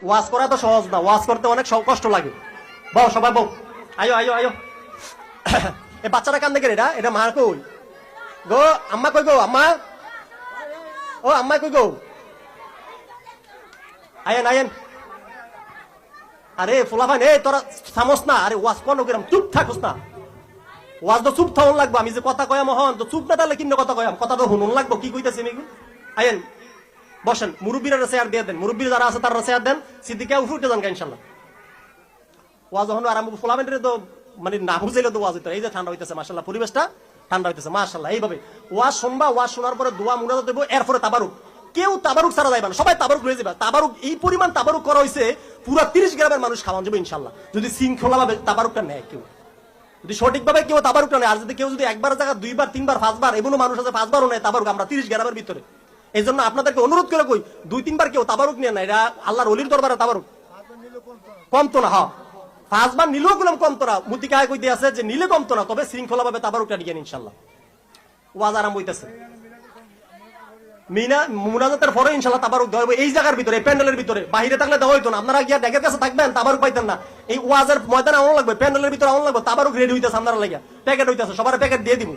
ওয়াজ করা তো সহজ না, ওয়াজ করতে অনেক কষ্ট লাগে। বউ সবাই বউ, আয়ো আয়ো আয়ো। এই বাচ্চাটা কান্দে কে? এটা মা কই গো? আম্মা কই গো? আম্মা, ও আম্মা কই গো? আয়েন আয়েন। আরে ফুলা ভাই, এই তোরা থামস না। আরে ওয়াজ কোন কিরম, চুপ থাকস না। ওয়াজ তো চুপ থাকুন লাগবো। আমি যে কথা কয়াম হন তো চুপ না তাহলে কিন্ন কথা কয়াম, কথা তো শুনুন লাগবো কি কইতেছি আমি। আয়েন বসেন, মুরব্বীরা চেয়ার দিয়ে দেন, মুরব্বী যারা আছে তারা চেয়ার দেন, সিদ্দিকা উঠে যান ইনশাল্লাহ। ওয়াজ যখন আরম্ভ, ফুলাবেন্দ্রে তো মানে না বুঝাইলে তো ওয়াজ হইতো। এই যে ঠান্ডা হইতেছে মাশাআল্লাহ, পরিবেশটা ঠান্ডা হইতেছে মাশাআল্লাহ। এইভাবে ওয়াজ শুনবা, ওয়াজ শোনার পরে দোয়া মুনাজাত দেবো, এরপরে তাবারুক। কেউ তাবারুক ছাড়া যাইবা না, সবাই তাবারুক লয়ে যাবে। তাবারুক এই পরিমাণ তাবারুক করা হয়েছে, পুরো 30 গ্রামের মানুষ খাওয়ান যাবে ইনশাল্লাহ, যদি শৃঙ্খলা ভাবে তাবারুকটা নেয় কেউ, যদি সঠিকভাবে কেউ তাবারুকটা নেয়। আর যদি কেউ যদি একবার জায়গা দুইবার তিনবার পাঁচবার, এমনও মানুষ আছে 5 বারও নেয় তাবারুক, আমরা 30 গ্রামের ভিতরে। এই জন্য আপনাদেরকে অনুরোধ করে কই, 2-3 বার কেউ তাবারুক নিয়ে না, এটা আল্লাহর ওলির দরবারে তাবারুক কম তো না। হ্যাঁ, 5 বার নিলেও গুলাম কম তোরা, মুতিকায় কই দিয়ে আছে যে নিলে কম তো না, তবে শৃঙ্খলা ভাবে তাবারুকটা নিয়ে ইনশাল্লাহ। ওয়াজ আরাম হইতেছে, মিনা মুনাজাতের পরে ইনশাআল্লাহ তাবারুক দেওয়া হবে এই জায়গার ভিতরে, এই প্যান্ডেলের ভিতরে। বাইরে থাকলে দেওয়া হইতো না, আপনারা গিয়া ডেকের কাছে থাকবেন, তাবারুক পাইতেন না। এই ওয়াজের ময়দানে আউন লাগবে, প্যান্ডেলের ভিতরে আউন লাগবে, তাবারুক রেডি হইতেছে আপনারা লাগিয়া, প্যাকেট হইতেছে, সবার প্যাকেট দিয়ে দিব।